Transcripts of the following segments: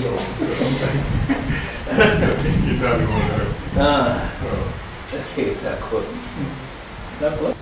yow. kii daal moo la rek. Ok, d'accord. D'accord.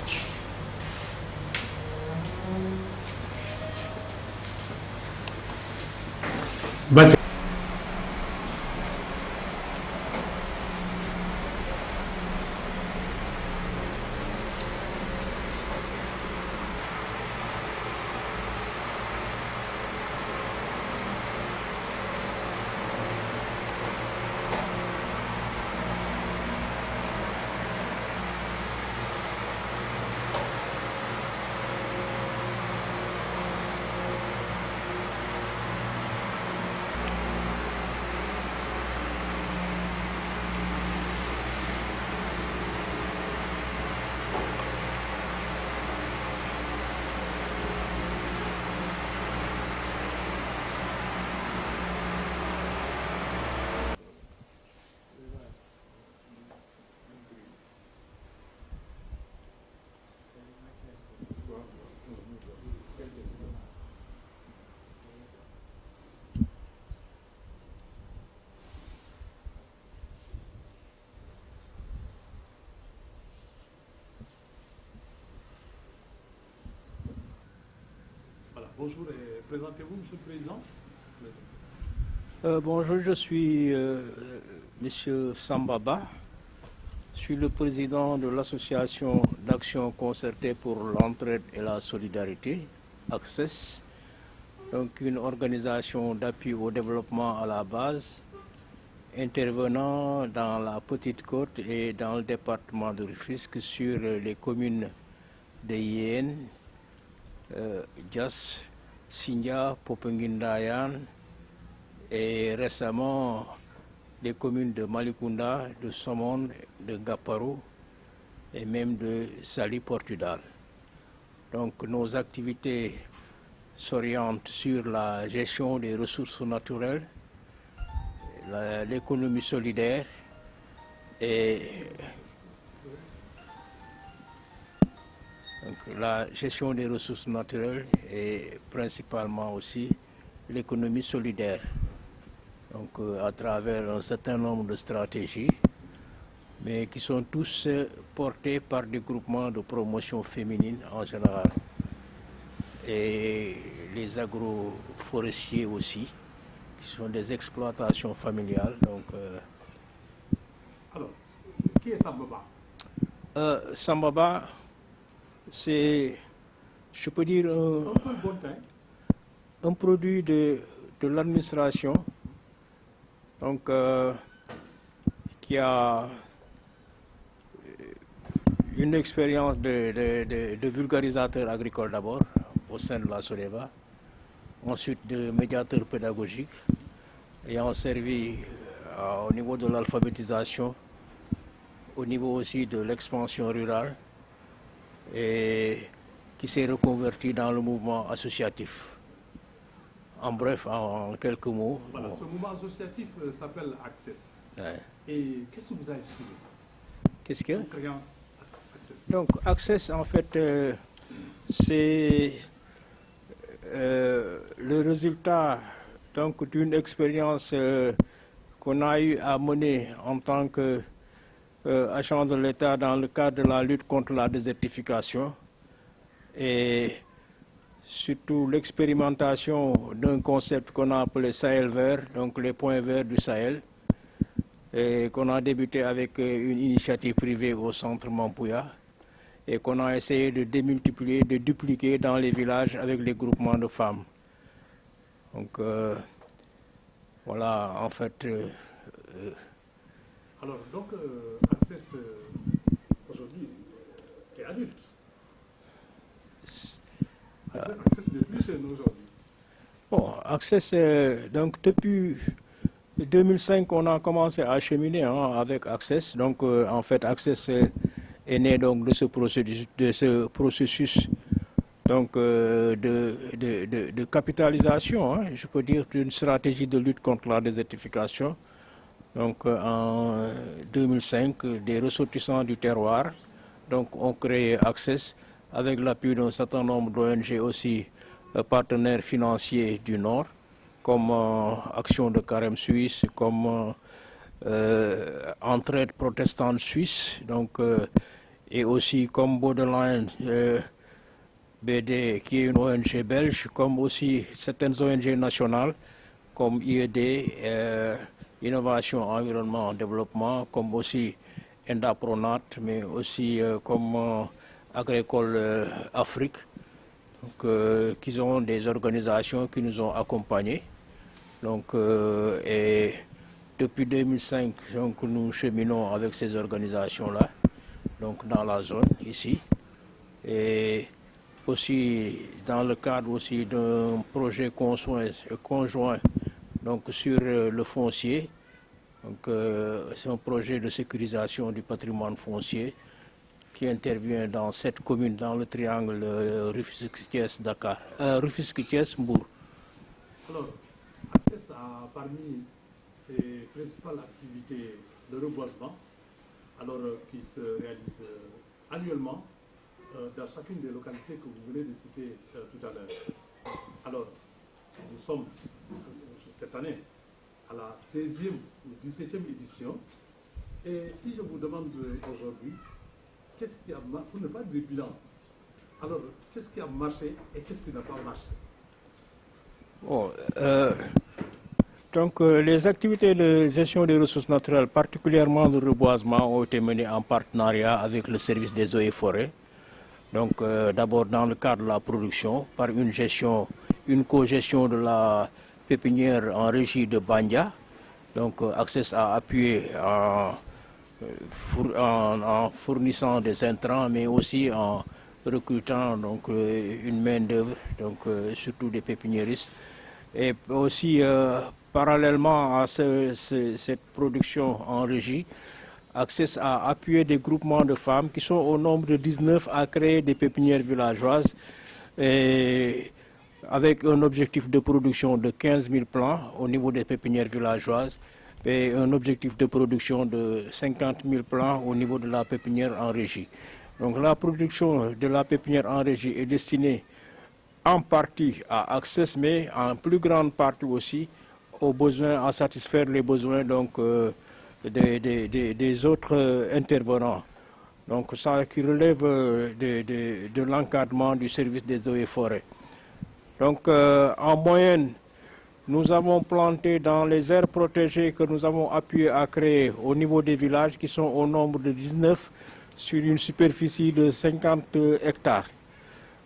Voilà, bonjour et présentez-vous, Monsieur le Président. Bonjour, je suis Monsieur Sambaba. Je suis le président de l'association d'action concertée pour l'entraide et la solidarité, ACCESS, donc une organisation d'appui au développement à la base, intervenant dans la Petite Côte et dans le département de Rufisque sur les communes de Yéen, Diass, Sindia, Popenguine-Ndayane et récemment les communes de Malicounda, de Somone, de Ngaparou et même de Saly-Portudal. Donc nos activités s'orientent sur la gestion des ressources naturelles, l'économie solidaire et donc, la gestion des ressources naturelles et principalement aussi l'économie solidaire. Donc à travers un certain nombre de stratégies, mais qui sont tous portés par des groupements de promotion féminine en général. Et les agroforestiers aussi, qui sont des exploitations familiales. Donc, Alors, qui est Sambaba? Sambaba, c'est, je peux dire, un produit de l'administration, donc qui a une expérience de vulgarisateur agricole d'abord au sein de la SODEVA, ensuite de médiateur pédagogique, ayant servi au niveau de l'alphabétisation, au niveau aussi de l'expansion rurale, et qui s'est reconverti dans le mouvement associatif. En bref, en quelques mots. Voilà, ce mouvement associatif s'appelle ACCESS. Ouais. Et qu'est-ce que vous a inspiré? Qu'est-ce que? En créant ACCESS. Donc, ACCESS, en fait, c'est le résultat d'une expérience qu'on a eu à mener en tant qu'agent de l'État dans le cadre de la lutte contre la désertification et surtout l'expérimentation d'un concept qu'on a appelé Sahel vert, donc les points verts du Sahel, et qu'on a débuté avec une initiative privée au centre Mampouya et qu'on a essayé de démultiplier, de dupliquer dans les villages avec les groupements de femmes. Donc voilà, en fait. Alors, donc, ACCESS aujourd'hui est adulte. ACCESS n'est plus chez nous aujourd'hui. Bon, ACCESS, donc depuis 2005, on a commencé à cheminer avec ACCESS. Donc, en fait, ACCESS est né donc de ce processus donc, de capitalisation, je peux dire, d'une stratégie de lutte contre la désertification. Donc, en 2005, des ressortissants du terroir donc, ont créé ACCESS avec l'appui d'un certain nombre d'ONG aussi partenaires financiers du Nord, comme Action de Carême Suisse, comme Entraide protestante suisse, donc, et aussi comme Borderline BD, qui est une ONG belge, comme aussi certaines ONG nationales, comme IED, Innovation, Environnement, Développement, comme aussi Endapronat, mais aussi comme Agricole Afrique, donc, qui sont des organisations qui nous ont accompagnés. Donc, et depuis 2005, donc, nous cheminons avec ces organisations-là, donc dans la zone ici, et aussi dans le cadre aussi d'un projet conjoint donc, sur le foncier. Donc, c'est un projet de sécurisation du patrimoine foncier qui intervient dans 7 communes dans le triangle Rufisque-Thiès-Dakar, Rufisque-Thiès-Mbour. Alors, Access a parmi ses principales activités de reboisement, alors qui se réalise annuellement dans chacune des localités que vous venez de citer tout à l'heure. Alors, nous sommes cette année à la 16e ou 17e édition. Et si je vous demande aujourd'hui, qu'est-ce qui a marché, pour ne pas dire bilan, alors qu'est-ce qui a marché et qu'est-ce qui n'a pas marché? Bon, donc, les activités de gestion des ressources naturelles, particulièrement le reboisement, ont été menées en partenariat avec le service des eaux et forêts. Donc, d'abord dans le cadre de la production, par une co-gestion de la pépinière en régie de Bandia. Donc, Access a appuyé en fournissant des intrants, mais aussi en recrutant donc, une main-d'œuvre, donc, surtout des pépiniéristes. Et aussi, parallèlement à cette production en régie, Access a appuyé des groupements de femmes qui sont au nombre de 19 à créer des pépinières villageoises et avec un objectif de production de 15 000 plants au niveau des pépinières villageoises et un objectif de production de 50 000 plants au niveau de la pépinière en régie. Donc la production de la pépinière en régie est destinée en partie à Access, mais en plus grande partie aussi aux besoins, à satisfaire les besoins donc, des autres intervenants. Donc ça qui relève de l'encadrement du service des eaux et forêts. Donc en moyenne, nous avons planté dans les aires protégées que nous avons appuyé à créer au niveau des villages qui sont au nombre de 19 sur une superficie de 50 hectares.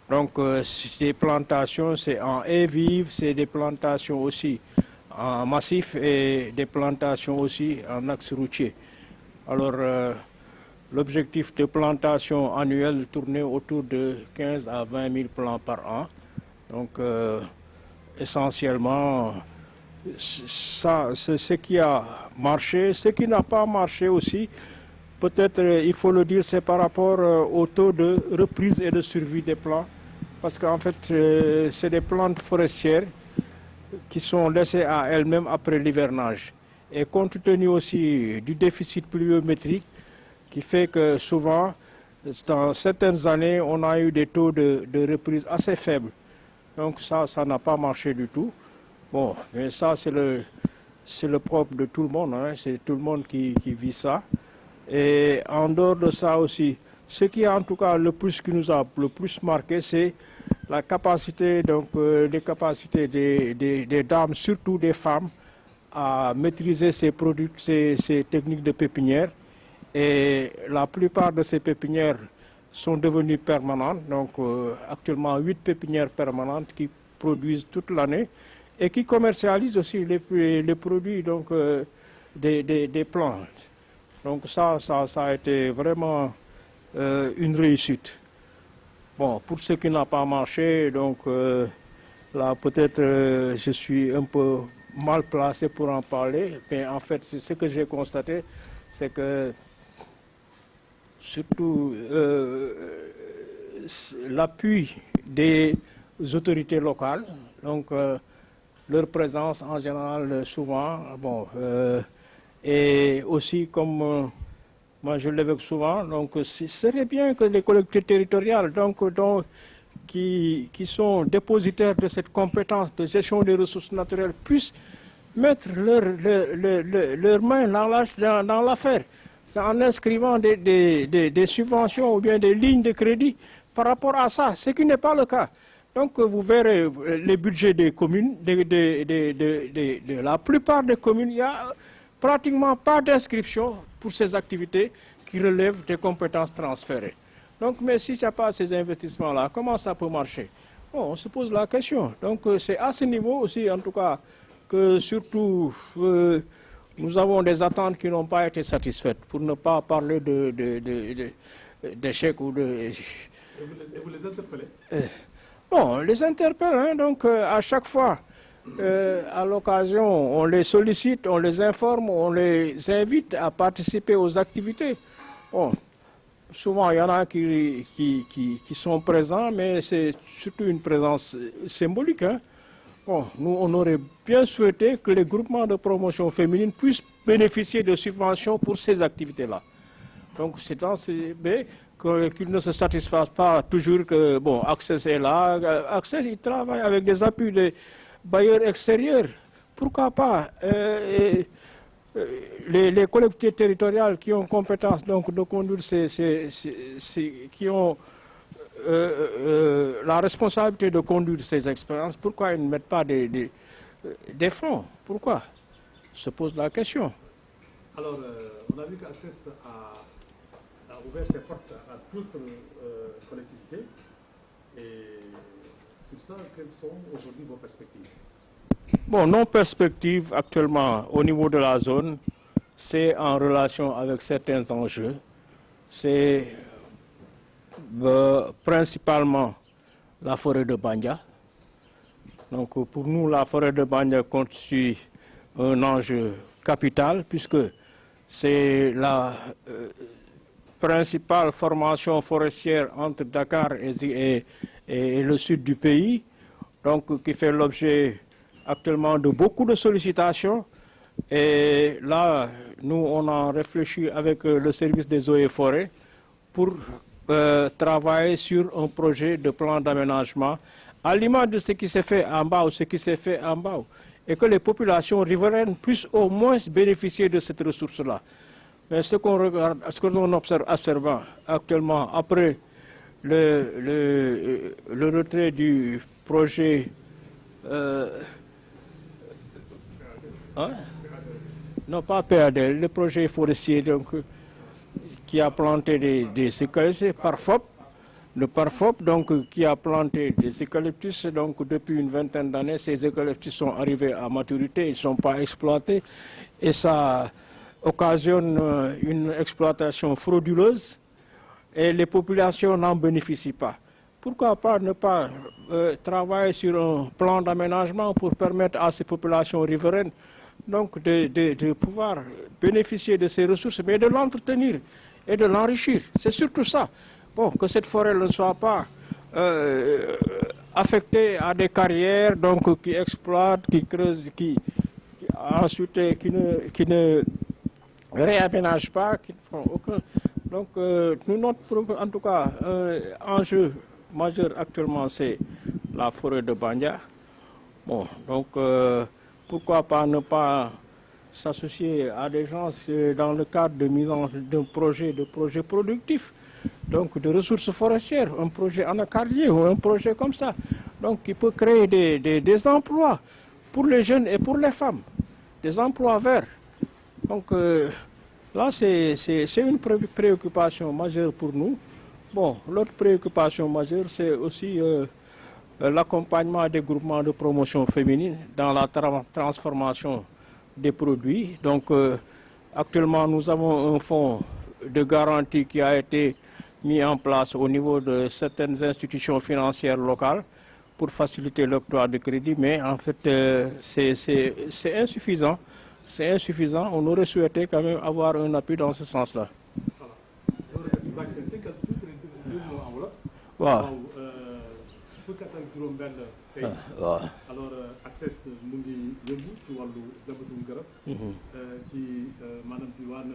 Donc ces plantations, c'est en haies vives, c'est des plantations aussi en massif et des plantations aussi en axe routier. Alors l'objectif de plantation annuelle tournait autour de 15 à 20 000 plants par an. Donc essentiellement, ça c'est ce qui a marché. Ce qui n'a pas marché aussi, peut-être il faut le dire, c'est par rapport au taux de reprise et de survie des plants. Parce qu'en fait, c'est des plantes forestières qui sont laissées à elles-mêmes après l'hivernage. Et compte tenu aussi du déficit pluviométrique, qui fait que souvent, dans certaines années, on a eu des taux de reprise assez faibles. Donc ça n'a pas marché du tout. Bon, mais ça, c'est le propre de tout le monde, hein. C'est tout le monde qui vit ça. Et en dehors de ça aussi, ce qui en tout cas qui nous a le plus marqué, c'est la capacité, donc les capacités des dames, surtout des femmes, à maîtriser ces produits, ces techniques de pépinière. Et la plupart de ces pépinières sont devenues permanentes. Donc actuellement 8 pépinières permanentes qui produisent toute l'année et qui commercialisent aussi les produits donc, des plantes. Donc ça a été vraiment une réussite. Bon, pour ce qui n'a pas marché, donc là peut-être je suis un peu mal placé pour en parler, mais en fait ce que j'ai constaté, c'est que surtout l'appui des autorités locales, donc leur présence en général souvent, bon, et aussi comme moi je l'évoque souvent, donc ce serait bien que les collectivités territoriales, donc qui sont dépositaires de cette compétence de gestion des ressources naturelles puissent mettre leurs mains dans l'affaire, en inscrivant des subventions ou bien des lignes de crédit par rapport à ça, ce qui n'est pas le cas. Donc vous verrez les budgets des communes, de la plupart des communes, il n'y a pratiquement pas d'inscription pour ces activités qui relèvent des compétences transférées. Donc, mais si il n'y a pas ces investissements-là, comment ça peut marcher? Bon, on se pose la question. Donc c'est à ce niveau aussi, en tout cas, que surtout nous avons des attentes qui n'ont pas été satisfaites, pour ne pas parler d'échecs ou de... Et vous les interpellez? Bon, on les interpelle, hein, donc à chaque fois, à l'occasion, on les sollicite, on les informe, on les invite à participer aux activités. Bon, souvent, il y en a qui sont présents, mais c'est surtout une présence symbolique. Hein. Bon, nous, on aurait bien souhaité que les groupements de promotion féminine puissent bénéficier de subventions pour ces activités-là. Donc, c'est dans ces... qu'ils ne se satisfassent pas toujours que, bon, Access est là. Access, il travaille avec des appuis de bailleurs extérieurs. Pourquoi pas les collectivités territoriales qui ont compétence donc, de conduire qui ont la responsabilité de conduire ces expériences, pourquoi ils ne mettent pas des fonds? Pourquoi? Se pose la question. Alors, on a vu qu'Access a ouvert ses portes à d'autres collectivités. Et sur ça, quelles sont aujourd'hui vos perspectives? Bon, nos perspectives actuellement au niveau de la zone, c'est en relation avec certains enjeux. C'est principalement la forêt de Bandia. Donc pour nous, la forêt de Bandia constitue un enjeu capital puisque c'est la principale formation forestière entre Dakar et le sud du pays, donc qui fait l'objet actuellement de beaucoup de sollicitations. Et là, nous, on a réfléchi avec le service des eaux et forêts pour travailler sur un projet de plan d'aménagement à l'image de ce qui s'est fait en bas ou ce qui s'est fait en bas, et que les populations riveraines puissent au moins bénéficier de cette ressource-là. Mais ce qu'on regarde, ce que l'on observe actuellement, après le retrait du projet non pas PAD, le projet forestier donc, qui a planté des eucalyptus par FOP, le PARFOP donc, qui a planté des eucalyptus donc, depuis une vingtaine d'années. Ces eucalyptus sont arrivés à maturité, ils ne sont pas exploités et ça occasionne une exploitation frauduleuse et les populations n'en bénéficient pas. Pourquoi pas ne pas travailler sur un plan d'aménagement pour permettre à ces populations riveraines donc, de pouvoir bénéficier de ces ressources, mais de l'entretenir et de l'enrichir. C'est surtout ça. Bon, que cette forêt ne soit pas affectée à des carrières donc, qui exploitent, qui creusent, ensuite qui ne réaménagent pas, qui ne font aucun. Donc, en tout cas, enjeu majeur actuellement, c'est la forêt de Bandia. Bon, donc, pourquoi pas ne pas s'associer à des gens dans le cadre de mise en d'un projet productif, donc de ressources forestières, un projet anacardier ou un projet comme ça, donc qui peut créer des emplois pour les jeunes et pour les femmes, des emplois verts. Donc là, c'est une préoccupation majeure pour nous. Bon, l'autre préoccupation majeure, c'est aussi l'accompagnement des groupements de promotion féminine dans la transformation des produits. Donc actuellement, nous avons un fonds de garantie qui a été mis en place au niveau de certaines institutions financières locales pour faciliter l'octroi de crédit, mais en fait, c'est insuffisant. C'est insuffisant. On aurait souhaité quand même avoir un appui dans ce sens-là. Voilà. fukki ak juróom-benn tey. waaw alors Access mu ngi yëngu ci wàllu jàmbatum garab. ci maanaam diwaan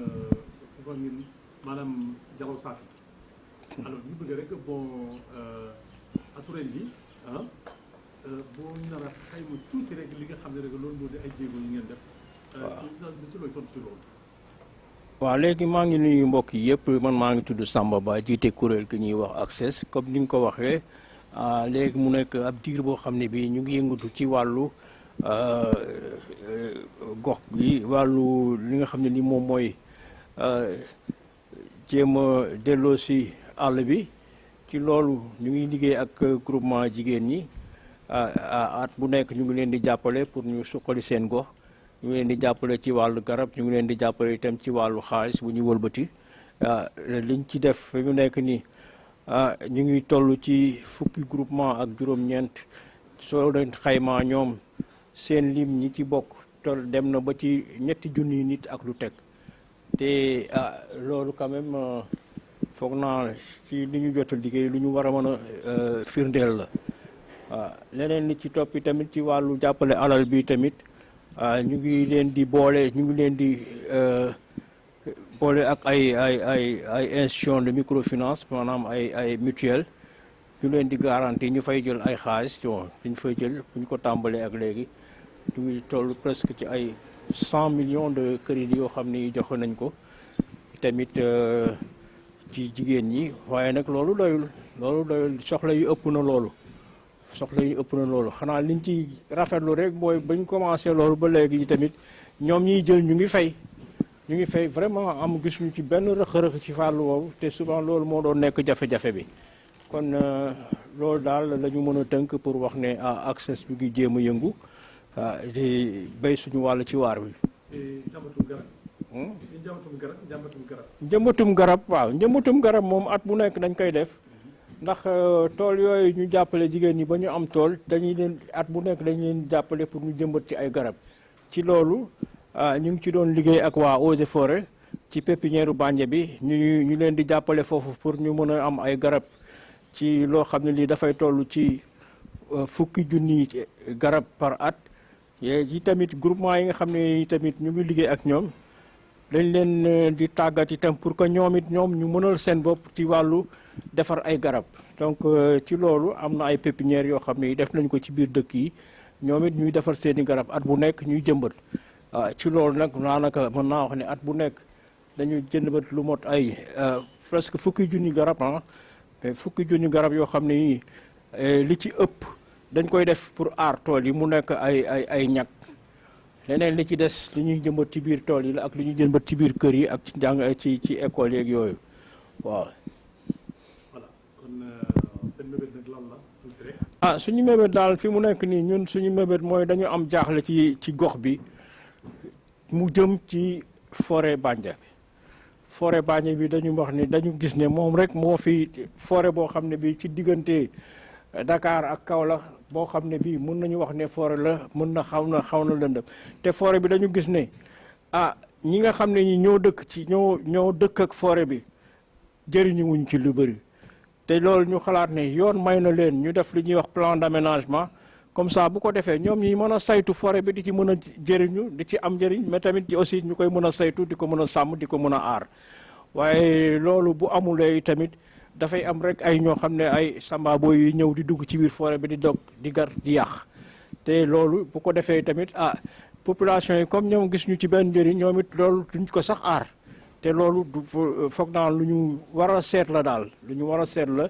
maanaam Jalaw Saafi. alors ñu bëgg rek bon atu ren ji boo nar a xayma tuuti rek li nga xam ne rek loolu moo di ay jéego yi ngeen def. ci looy tontu ci loolu. waaw léegi maa ngi nuyu mbokk yi yëpp man maa ngi tudd Samba Ba jiite kuréel gi ñuy wax ACCESS comme ni nga ko waxee léegi mu nekk ab diir boo xam ne bii ñu ngi yëngatu ci wàllu gox gi wàllu li nga xam ne ni moom mooy jéem a delloo si àll bi ci loolu ñu ngi liggéey ak groupement jigéen ñi at bu nekk ñu ngi leen di jàppale pour ñu suqali seen gox. ñu ngi leen di jàppale ci wàllu garab ñu ngi leen di jàppale itam ci wàllu xaalis bu ñu wëlbati liñ ci def fi mu nekk nii ñu ngi toll ci fukki groupement ak juróom-ñeent soo leen xaymaa ñoom seen lim ñi ci bokk toll dem na ba ci ñetti junniy nit ak lu teg te loolu quand même foog naa ci li ñu jot a liggéey lu ñu war a mën a firndeel la waaw leneen li ci toppi tamit ci wàllu jàppale alal bi tamit ñu ngi leen di boole ñu ngi leen di boole ak ay institution de microfinance maanaam ay mutuelle ñu leen di garantie ñu fay jël ay xaalis bon ñu fay jël bu ñu ko tàmbalee ak léegi ñu ngi toll presque ci ay 100 millions de crédits yoo xam ni joxe nañ ko tamit ci jigéen ñi waaye nag loolu doyul soxla yu ëpp na loolu. xanaa liñ ci rafetlu rek mooy bañ commencé loolu ba léegi tamit ñoom ñiy jël ñu ngi fay vraiment am gisuñu ci benn rëq-rëq ci fàllu woowu te souvent loolu moo doon nekk jafe-jafe bi kon loolu daal la ñu mën a tënk pour wax ne ACCESS bi ngi jéem a yëngu di béy suñu wàll ci waar bi. njëmbatum garab waaw njëmbatum garab moom at bu nekk dañ koy def. ndax tool yooyu ñu jàppale jigéen ñi ba ñu am tool dañuy leen at bu nekk dañu leen jàppale pour ñu jëmbat ci ay garab ci loolu ñu ngi ci doon liggéey ak waa Eaux et Forêts ci pépinière Bandia bi ñu leen di jàppale foofu pour ñu mën a am ay garab ci loo xam ne lii dafay toll ci fukki junni garab par at yi tamit groupement yi nga xam ne tamit ñu ngi liggéey ak ñoom dañ leen di tàggat itam pour que ñoom ñu mënal seen bopp ci wàllu defar ay garab donc ci loolu am na ay pépinières yoo xam ne def nañ ko ci biir dëkk yi ñoom it ñuy defar seeni garab at bu nekk ñuy jëmbat ci loolu nag daanaka mën naa wax ne at bu nekk dañu jëmbat lu mot ay presque fukki junni garab mais fukki junni garab yoo xam ne li ci ëpp dañ koy def pour aar tool yi mu nekk ay ñag leneen li ci des li ñuy jëmbat ci biir tool yi la ak li ñuy jëmbat ci biir kër yi ak ci njàng ci école yeeg yooyu waaw. suñu mébét daal fi mu nekk nii ñun suñu mébét mooy dañu am jaaxle ci gox bi mu jëm ci forêt Bandia bi dañu wax ni dañu gis ne moom rek moo fi forêt boo xam ne bi ci diggante Dakar ak Kaolack boo xam ne bii mën nañu wax ne forêt la mën na xaw na lëndëm te forêt bi dañu gis ne ñi nga xam ne ñi ñoo dëkk ak forêt bi jëriñu wuñ ci lu bëri te loolu ñu xalaat ne yoon may na leen ñu def li ñuy wax plan d'aménagement comme ça bu ko defee ñoom ñi mën a saytu forêt bi di ci mën a jëriñu di ci am njëriñ mais tamit aussi ñu koy mën a saytu di ko mën a sàmm di ko mën a aar waaye loolu bu amulee tamit dafay am rek ay ñoo xam ne ay sambabo yi ñëw di dugg ci biir forêt bi di dog di gar di yàq te loolu bu ko defee tamit population yi comme ñoom gis ñu ci benn njëriñ ñoom it loolu duñ ko sax aar te loolu foog naa lu ñu war a seet la daal lu ñu war a seet la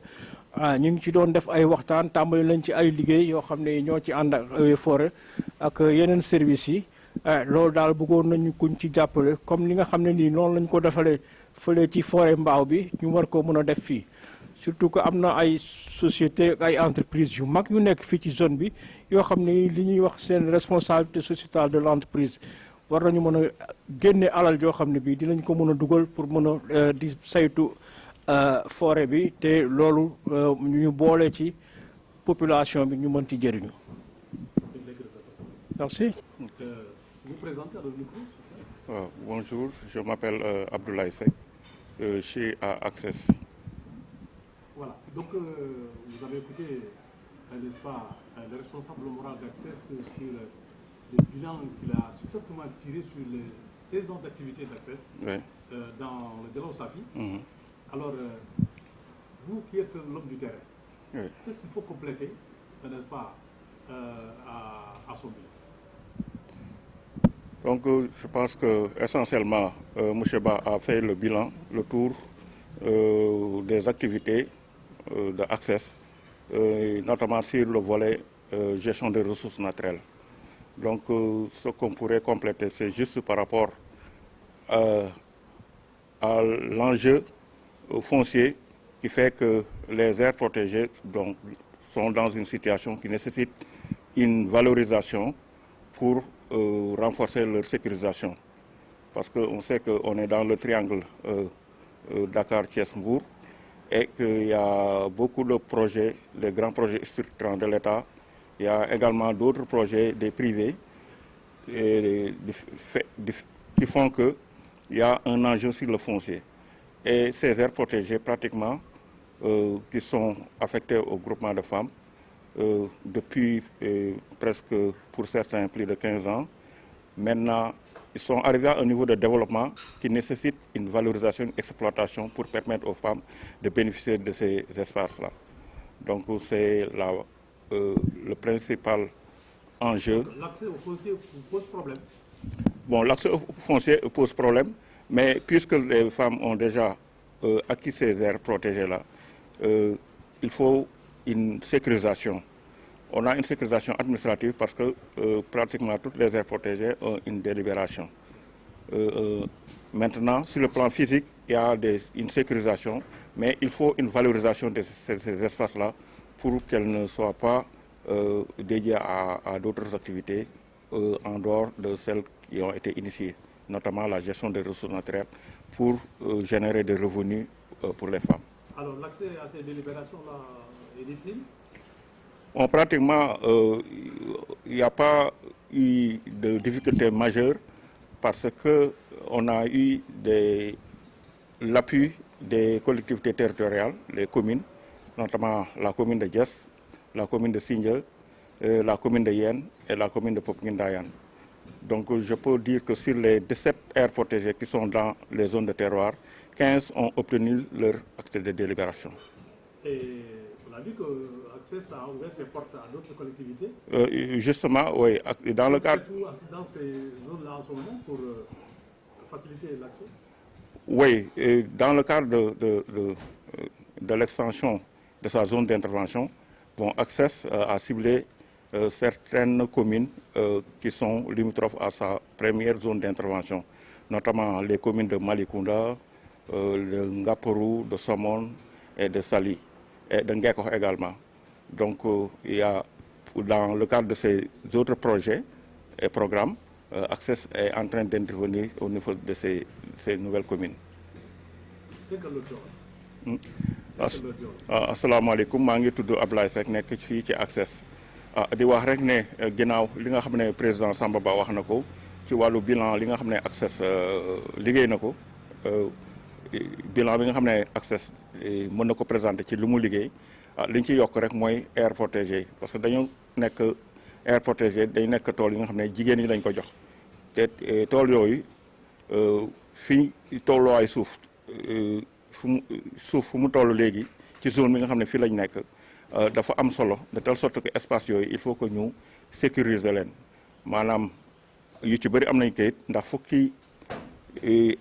ñu ngi ci doon def ay waxtaan tàmbali lañ ci ay liggéey yoo xam ne ñoo ci ànd ak Eaux et Forêts ak yeneen services yi loolu daal bëggoon nañu kuñ ci jàppale comme li nga xam ne nii noonu lañ ko defalee fële ci forêt mbaaw bi ñu war ko mën a def fii surtout que am na ay société ay entreprise yu mag yu nekk fii ci zone bi yoo xam ne li ñuy wax seen responsabilité sociétale de l'entreprise war nañu mën a génne alal joo xam ne bii dinañ ko mën a dugal pour mën a di saytu forêt bi te loolu ñu boole ci population bi ñu mën ci jëriñu. Merci. Vous présentez à le micro. Bonjour, je m'appelle Abdoulaye Seck, chez ACCESS. Voilà, donc vous avez écouté, n'est-ce pas, le responsable moral d'ACCESS sur le bilan qu'il a successivement tiré sur les 16 ans d'activité d'ACCESS dans le Djalaw Safi. Alors, vous qui êtes l'homme du terrain, Oui. Qu'est-ce qu'il faut compléter, n'est-ce pas, à son bilan? Donc, je pense que essentiellement, M. Ba a fait le bilan, le tour des activités de Access, notamment sur le volet gestion des ressources naturelles. Donc, ce qu'on pourrait compléter, c'est juste par rapport à l'enjeu foncier qui fait que les aires protégées donc, sont dans une situation qui nécessite une valorisation pour renforcer leur sécurisation. Parce qu'on sait qu'on est dans le triangle Dakar-Thiès-Mbour et qu'il y a beaucoup de projets, les grands projets structurants de l'État. Il y a également d'autres projets des privés qui font qu'il y a un enjeu sur le foncier. Et ces aires protégées, pratiquement, qui sont affectées au groupement de femmes, depuis presque, pour certains, plus de 15 ans. Maintenant, ils sont arrivés à un niveau de développement qui nécessite une valorisation, une exploitation pour permettre aux femmes de bénéficier de ces espaces-là. Donc, c'est le principal enjeu. L'accès au foncier pose problème? Bon, l'accès au foncier pose problème, mais puisque les femmes ont déjà acquis ces aires protégées-là, il faut une sécurisation. On a une sécurisation administrative parce que pratiquement toutes les aires protégées ont une délibération. Maintenant, sur le plan physique, il y a une sécurisation, mais il faut une valorisation de ces espaces-là pour qu'elles ne soient pas dédiées à d'autres activités en dehors de celles qui ont été initiées, notamment la gestion des ressources naturelles pour générer des revenus pour les femmes. Alors, l'accès à ces délibérations-là est difficile? Bon, pratiquement, il n'y a pas eu de difficultés majeures parce qu'on a eu l'appui des collectivités territoriales, les communes, notamment la commune de Diass, la commune de Sindia, la commune de Yen et la commune de Popenguine. Donc je peux dire que sur les 17 aires protégées qui sont dans les zones de terroir, 15 ont obtenu leur acte de délibération. Et on a vu que Access a ouvert ses portes à d'autres collectivités. Justement, oui, dans le cadre... Dans ces zones-là en ce moment pour faciliter l'accès? Oui, dans le cadre de l'extension de sa zone d'intervention, bon, Access a ciblé certaines communes qui sont limitrophes à sa première zone d'intervention, notamment les communes de Malikounda, de Ngapourou, de Somone et de Sali, et de Ngekor également. Donc, il y a, dans le cadre de ces autres projets et programmes, Access est en train d'intervenir au niveau de ces nouvelles communes. asalaamaaleykum maa ngi tudd Abdoulaye Seck nekk fii ci Access di wax rek ne ginnaaw li nga xam ne président Samba Ba wax na ko ci wàllu bilan li nga xam ne Access liggéey na ko bilan bi nga xam ne Access mën na ko présenter ci li mu liggéey li ñu ciy yokk rek mooy aire protégée parce que dañu nekk aire protégée day nekk tool yi nga xam ne jigéen ñi lañ ko jox te tool yooyu fi tolluwaay suuf fu mu toll léegi ci zone bi nga xam ne fii lañ nekk dafa am solo de telle sorte que espace yooyu il faut que ñu sécuriser leen maanaam yu ci bëri am nañ kayit ndax fukki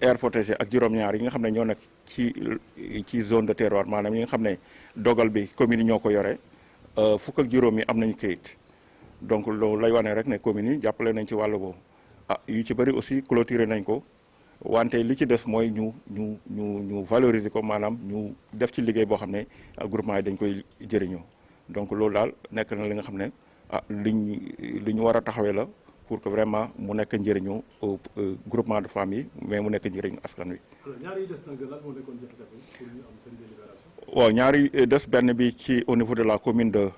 aire protégée ak juróom-ñaar yi nga xam ne ñoo nekk ci zone de terroir maanaam yi nga xam ne dogal bi commune yi ñoo ko yore fukk ak juróom yi am nañu kayit donc loolu lay wane rek ne communes yi jàppale nañ ci wàllu boobu yu ci bëri aussi clôturer nañ ko wante li ci des mooy ñu valoriser ko maanaam ñu def ci liggéey boo xam ne groupement yi dañ koy jëriñoo donc loolu daal nekk na li nga xam ne li ñu war a taxawee la pour que vraiment mu nekk njëriñu groupement de femmes yi mais mu nekk njëriñu askan wi. alors ñaar yi des nag lan moo nekkoon jafe-jafe pour ñu am seen délibération. waaw ñaar yi des benn bi ci au niveau de la commune de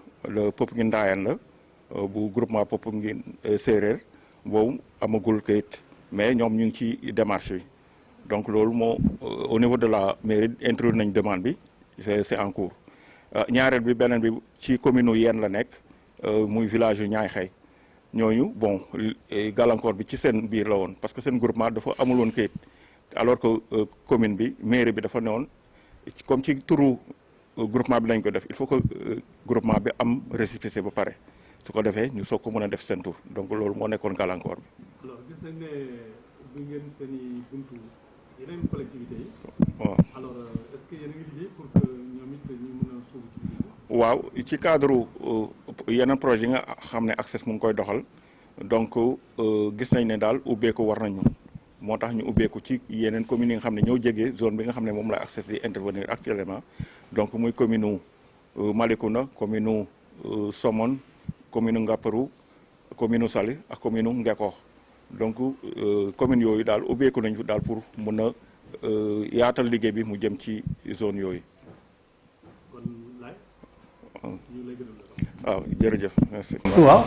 Popenguine Ndayane la bu groupement Popenguine séeréer boobu amagul kayit. mais ñoom ñu ngi ci démarche bi donc loolu moo au niveau de la mairie introduire nañ demande bi c'est en cours ñaareel bi beneen bi ci commune Yène la nekk muy village yu ñaay xëy ñooñu bon gàllankoor bi ci seen biir la woon parce que seen groupement dafa amul woon kayit alors que commune bi mairie bi dafa newoon comme ci turu groupement bi lañ ko def il faut que groupement bi am récépissé ba pare su ko defee ñu soog ko mën a def seen tur donc loolu moo nekkoon gàllankoor bi. alors gis nañ ne bu ngeen seen i buntu yeneen collectivités yi. waaw alors est-ce que yéen a ngi liggéey pour que ñoom it ñu mën a sóobu ci liggéey bi. waaw ci cadre yeneen projet yi nga xam ne Access mu ngi koy doxal donc gis nañ ne daal ubbeeku war nañu moo tax ñu ubbeeku ci yeneen communes yi nga xam ne ñoo jege zone bi nga xam ne moom la Access di intervenir actuellement donc muy commune Malicounda commune Somone commune Ngaparou commune Saly ak commune Ngeko donc communes yooyu daal ubbeeku nañu daal pour mun a yaatal liggéey bi mu jëm ci zone yooyu. kon laay. ñu lay gërëm la. waaw jërëjëf merci. waaw.